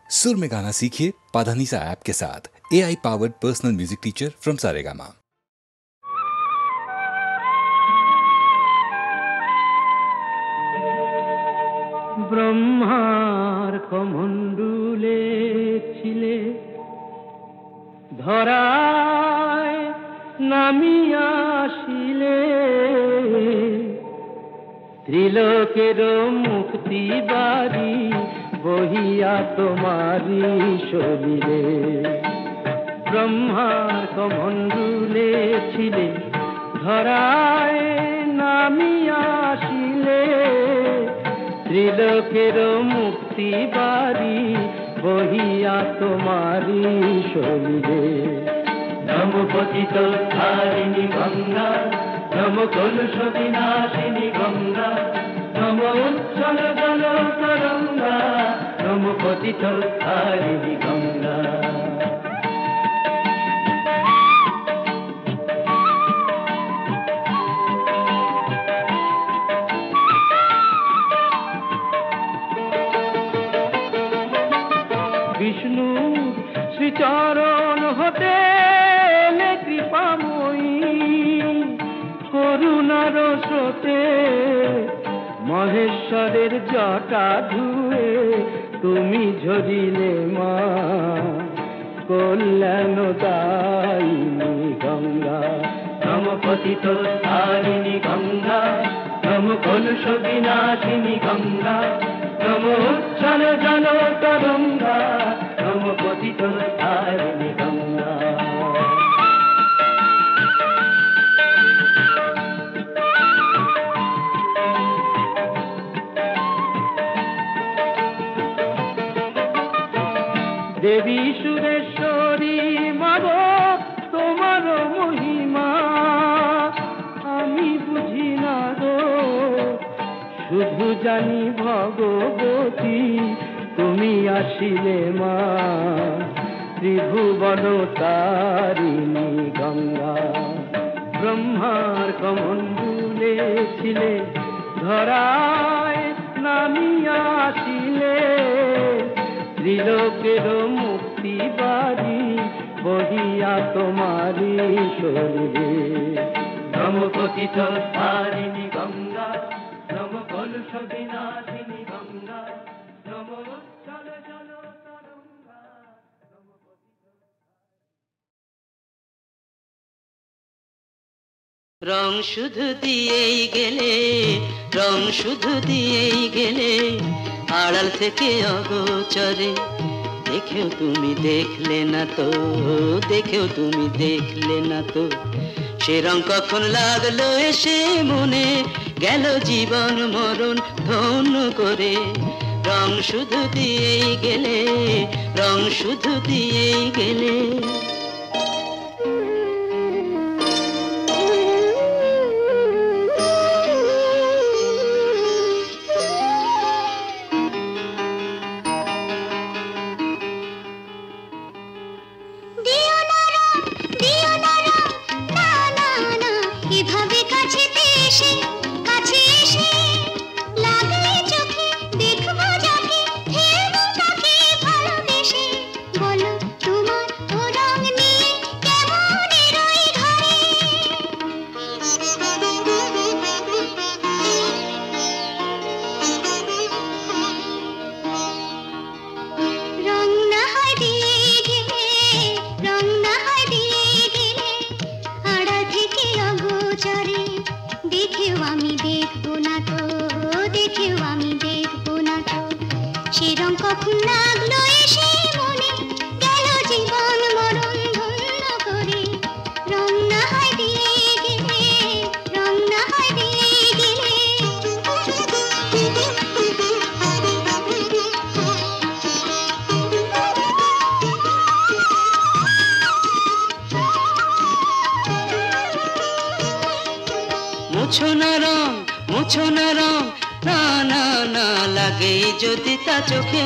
सुर में गाना सीखिए पाधानीसा ऐप के साथ। AI powered personal music teacher from Saregama. ब्रह्मार कमंडूले छिले धराय नामिया आसिले त्रिलोकेर मुक्ति बारी बहिया तुम्हारी शरीरे। ब्रह्मार कमंडूले छिले धराय नामिया आसिले त्रिलोकेर मुक्ति बारी बहिया तुम्हारी शरीरे। नमो पतित धारिणी गंगा नमो कलुष विनाशिनी गंगा नमो उज्ज्वल जल तरंगा नमो पतित धारिणी गंगा। विष्णु श्रीचरण होते कृपामयी करुणार स्रोते महेश्वरेर जटा धुए तुमी झरिले मा कल्याणदायिनी गंगा। नमो पतित धारिणी गंगा नमो कलुष विनाशिनी गंगा नमो उज्ज्वल जल तरंगा नमो पतित धारिणी गंगा। देवी सुरेश्वरी मागो तोमार महिमा आमी बुझी ना गो शुधु जानी भगवती तुमी आसिले मा त्रिभुवन तारिणी गंगा। ब्रह्मार कमंडूले छिले धराय नामिया आसिले त्रिलोकेर मुक्ति बारी बहिया तुम्हारी शरीरे। नमो पतित धारिणी गंगा नमो कलुष विनाशिनी गंगा नमो उज्ज्वल जल तरंगा नमो रং শুধু দিয়েই গেলে রং শুধু দিয়েই গেলে আড়াল থেকে অগোচরে দেখেও তুমি দেখলে না তো দেখেও তুমি দেখলে না তো সে রং কখন লাগলো এসে মনে গেল জীবন মরণ ধন্য করে। রং শুধু দিয়েই গেলে রং শুধু দিয়েই গেলে। মুছো না রং না না না লাগে যদি তা চোখে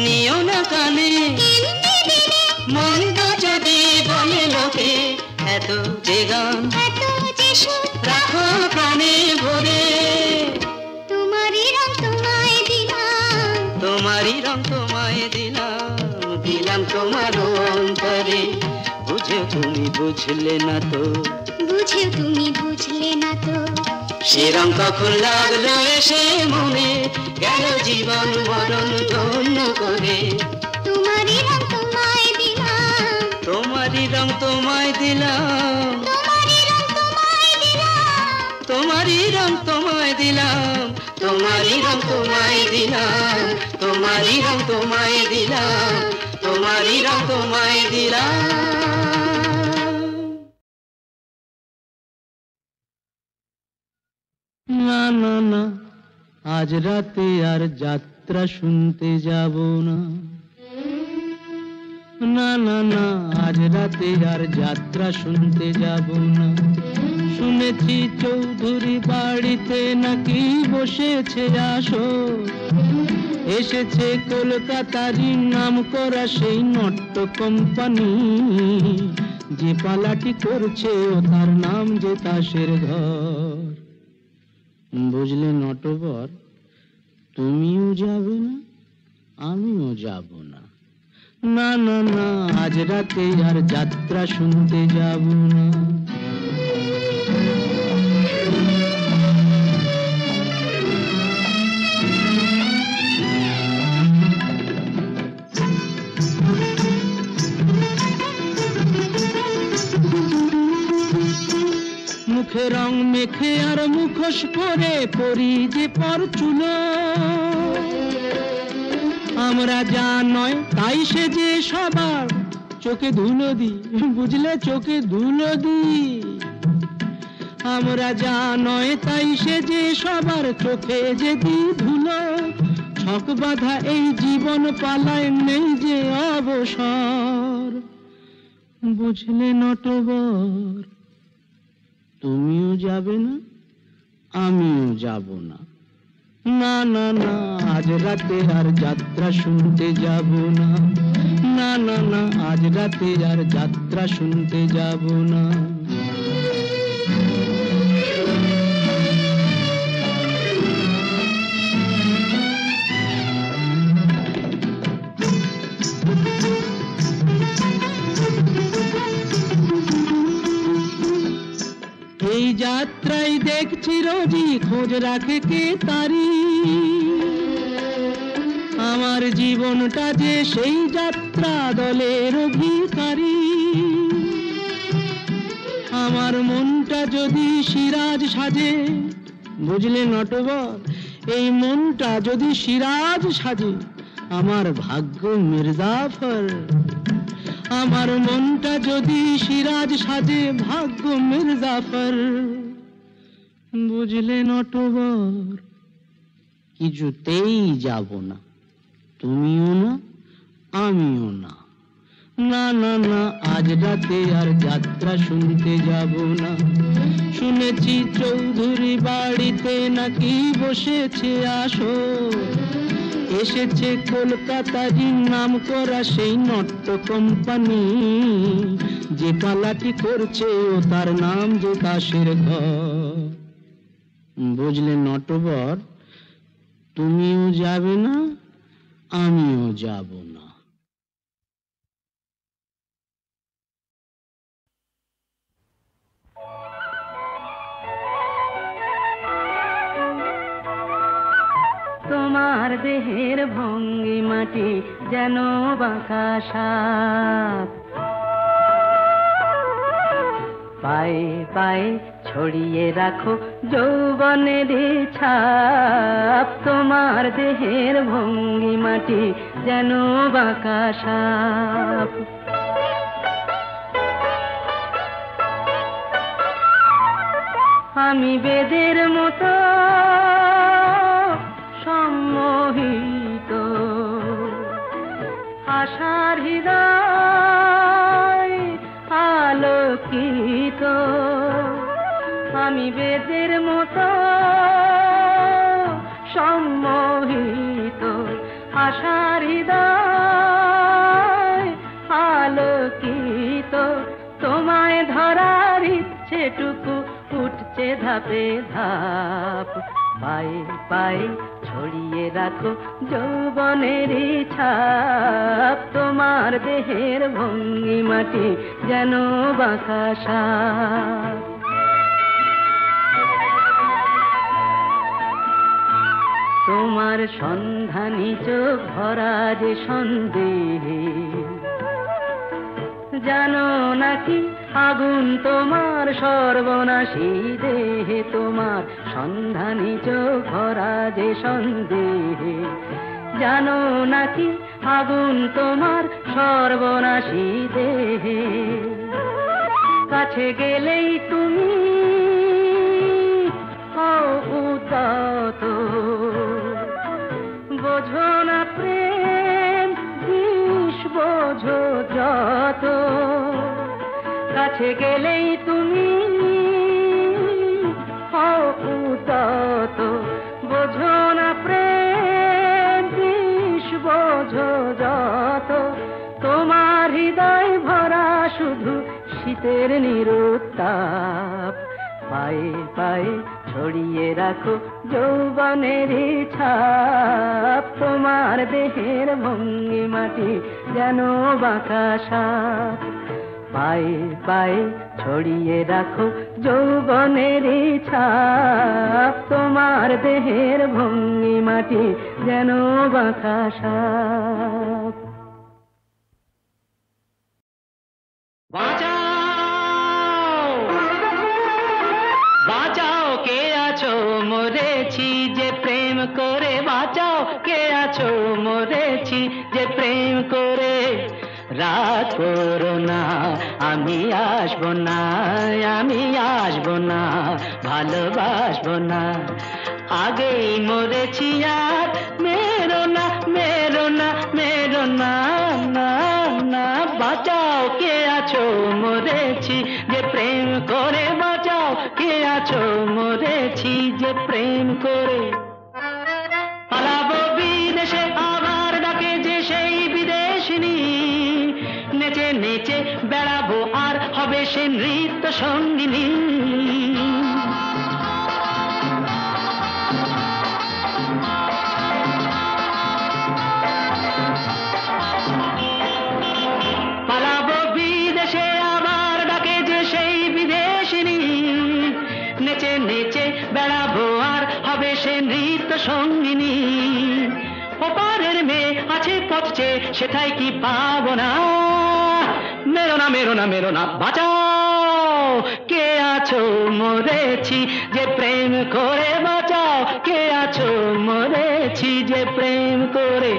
নিও না কানে মন্দ যদি বলে লোকে এত যে গান রাখো প্রাণে ভরে তোমারই রং তোমায় দিলাম তোমারই রং তোমায় দিলাম, দিলাম তোমার অন্তরে। বুঝে তুমি বুঝলে না তো, বুঝে তুমি বুঝলে না তো, সে রং কখন লাগলো এসে মনে, গেল জীবন মরণ ধন্য করে। তোমারই রং তোমায় দিলাম, তোমারই রং তোমায় দিলাম, তোমারই রং তোমায় দিলাম, তোমারই রং তোমায় দিলাম, তোমারই রং তোমায় দিলাম, তোমারই রং তোমায় দিলাম, তোমারই রং তোমায় দিলাম। না না না, আজ রাতে আর যাত্রা শুনতে যাব না। না না না, আজ রাতে আর যাত্রা শুনতে যাব না। শুনেছি চৌধুরী বাড়িতে নাকি বসেছে আসর, এসেছে কলকাতারই নাম করা সেই নট্য কোম্পানি, যে পালাটি করছে ও তার নাম যে তাসের ঘর। বুঝলে নটবর, তুমিও যাবে না, আমিও যাব না। না না না, আজ রাতে আর যাত্রা শুনতে যাব না। মুখে রং মেখে আর মুখোশ পরে পরি যে পরচুলো, আমরা যা নয় তাই সে যে সবার চোখে ধুলো দি, বুঝলে চোখে ধুলো দি। আমরা যা নয় তাই সে যে সবার চোখে যে দি ধুলো। ছক বাঁধা এই জীবন পালায় নেই যে অবসর। বুঝলে নটবর, তুমিও যাবে না, আমিও যাব না। না না না, আজ রাতে আর যাত্রা শুনতে যাব না। না না না, আজ রাতে আর যাত্রা শুনতে যাব না। এই যাত্রায় দেখছি রোজই খোঁজ রাখে কে তারি, আমার জীবনটা যে সেই যাত্রা দলের অধিকারী। আমার মনটা যদি সিরাজ সাজে, বুঝলে নটবর, এই মনটা যদি সিরাজ সাজে, আমার ভাগ্য মির্জাফর। আমার মনটা যদি সিরাজ সাজে, ভাগ্য মির্জাফর। বুঝলে নটবর, কিছুতেই যাব না, তুমিও না, আমিও না। না না না, আজ রাতে আর যাত্রা শুনতে যাব না। শুনেছি চৌধুরী বাড়িতে নাকি বসেছে আসর, এসেছে কলকাতারই নাম করা সেই নট্য কোম্পানি, যে পালাটি করছে ও তার নাম যে তাসের ঘর। বুঝলে নটবর, তুমিও যাবে না, আমিও যাব না। তোমার দেহের ভঙ্গিমাটি যেন বাঁকা সাপ, পায়ে পায়ে ছড়িয়ে রাখো যৌবনের ছাপ। তোমার দেহের ভঙ্গিমাটি যেন বাঁকা সাপ। আমি বেদের মতো সম্মোহিত, আশার হৃদয় আলোকিত। আমি বেদের মতো সম্মোহিত, আশার হৃদয় আলোকিত। তোমায় ধরার ইচ্ছেটুকু উঠছে ধাপে ধাপ, পায়ে পায়ে ছড়িয়ে রাখো যৌবনের ছাপ, তোমার দেহের ভঙ্গিমাটি যেন বাঁকা সাপ। তোমার সন্ধানী চোখ ভরা যে সন্দেহে, জানো নাকি আগুন তোমার সর্বনাশী দেহে। তোমার সন্ধানী চোখ ভরা যে সন্দেহে, জানো নাকি আগুন তোমার সর্বনাশী দেহে। কাছে গেলেই তুমি উদাত, বোঝো না প্রেম বিষ বোঝো যত। কাছে গেলেই তুমি উদাত, বোঝো না প্রেম বিষ বোঝো যত। তোমার হৃদয় ভরা শুধু শীতের নিরুত্তাপ, পায়ে পায়ে ছড়িয়ে রাখো যৌবনের ছাপ। তোমার দেহের ভঙ্গিমাটি যেন বাঁকা সাপ, পায়ে পায়ে ছড়িয়ে রাখো যৌবনের ছাপ। তোমার দেহের ভঙ্গিমাটি যেন বাঁকা সাপ। বাঁচাও কে আছো মরেছি যে প্রেম করে, বাঁচাও কে আছো মরেছি যে প্রেম করে। রাত করো না আমি আসবো না, আমি আসবো না, ভালোবাসবো না। আগেই মরেছি আর মেরো না, মেরো না, মেরো না, না না। বাঁচাও কে আছো মরেছি যে প্রেম করে, বাঁচাও কে আছো মরেছি যে প্রেম করে। পালাবো বিদেশে আবার ডাকে যে সেই বিদেশিনী, নেচে নেচে বেড়াবো আর হবে সে নৃত্য সঙ্গিনী। পালাবো বিদেশে আবার ডাকে যে সেই বিদেশিনী, নেচে নেচে বেড়াবো আর হবে সে নৃত্য সঙ্গিনী। ওপারের মেয়ে আছে পথছে সেটাই কি পাবো না। মেরো না, মেরো না, মেরো না, বাঁচাও কে আছো মরেছি যে প্রেম করে। বাঁচাও কে আছো মরেছি যে প্রেম করে।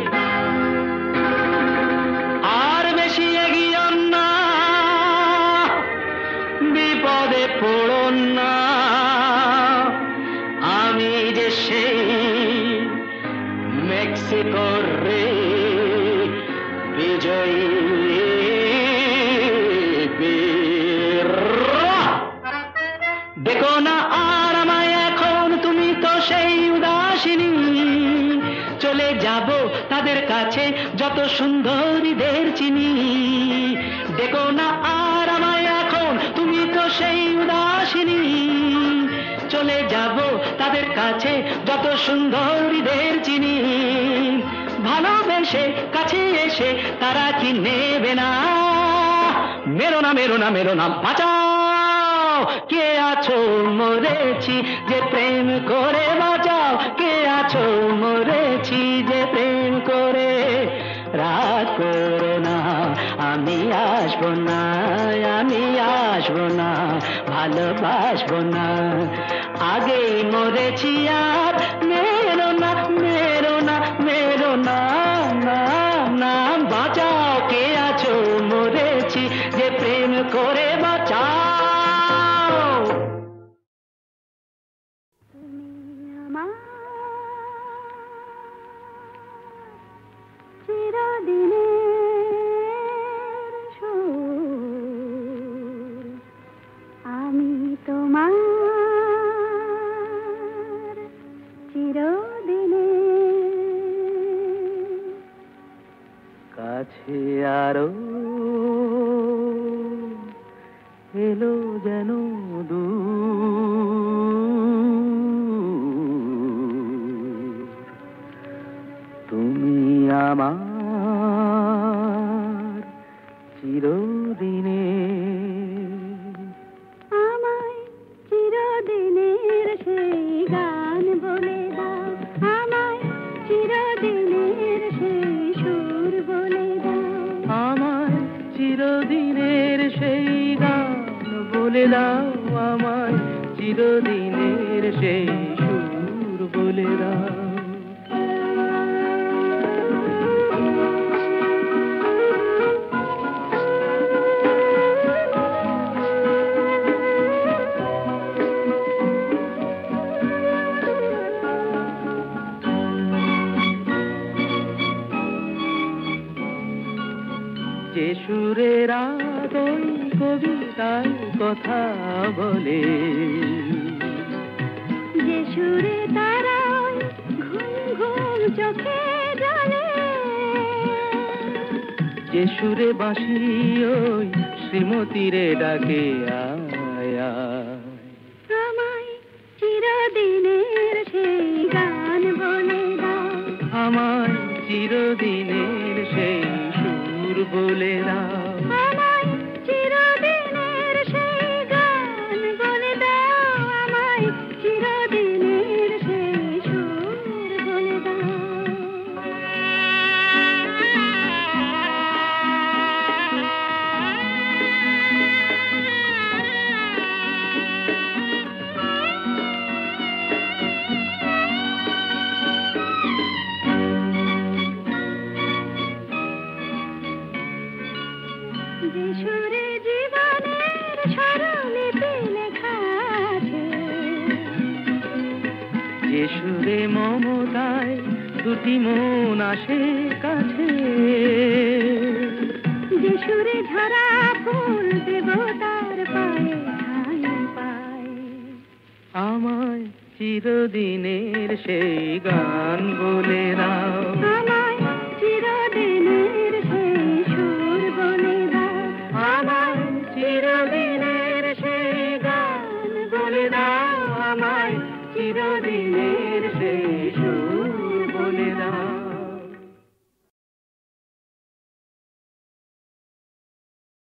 আর বেশি এগিয়ে না, বিপদে পড়ো না। আমি যে সেই মেক্সিকোর রে বিজয়ী বীর। দেখো না আর আমায় এখন, তুমি তো সেই উদাসিনী। চলে যাব তাদের কাছে যত সুন্দরীদের চিনি। দেখো না আর আমায় এখন, তুমি তো সেই উদাসিনী। চলে যাব তাদের কাছে যত সুন্দরীদের চিনি। ভালোবেসে কাছে এসে তারা কি নেবে না। মেরো না, মেরো না, মেরো না, বাঁচাও কে আছো মরেছি যে প্রেম করে। বাঁচাও কে আছো মরেছি যে প্রেম করে। রাত করো না আমি আসবো না, আমি আসবো না, ভালোবাসবো না। আগেই মরেছি আর মেরো না, মেরো না, মেরো না, না না। বাঁচাও কে আছো মরেছি যে প্রেম করে। বাঁচাও। আমি তোমার চিরদিনের কাছে আরো এলো যেন দূর। আমার চিরদিনে। আমায় চিরদিনের সেই গান বলে দাও, আমায় চিরদিনের সেই সুর বলে দাও, আমায় চিরদিনের সেই গান বলে দাও, আমায় চিরদিনের সেই সুর বলে দাও। যে সুরের আদয় কবিতায় কথা বলে, যে সুরে তারায় ঘুম ঘুম চোখে জ্বলে, যে সুরে বাঁশি ওই শ্রীমতীরে ডাকে আয় আয়। আমায় চিরদিনের সেই গান বলে দাও, আমায় চিরদিনের সেই সুর বলে দাও। আমায় চিরদিনের সেই গান বলে দাও, আমায় চিরদিনের সেই সুর বলে দাও। যে সুরে জীবনের স্বরলিপি লেখা আছে, যে সুরে মমতায় দুটি মন আসে কাছে, যে সুরে ঝরা ফুল দেবতার পায়ে ঠাঁই পায়, আমায় চিরদিনের সেই গান বলে দাও। আমায় চিরদিনের সেই সুর বলে দাও, আমায় চিরদিনের সেই গান বলে দাও, আমায় চিরদিনের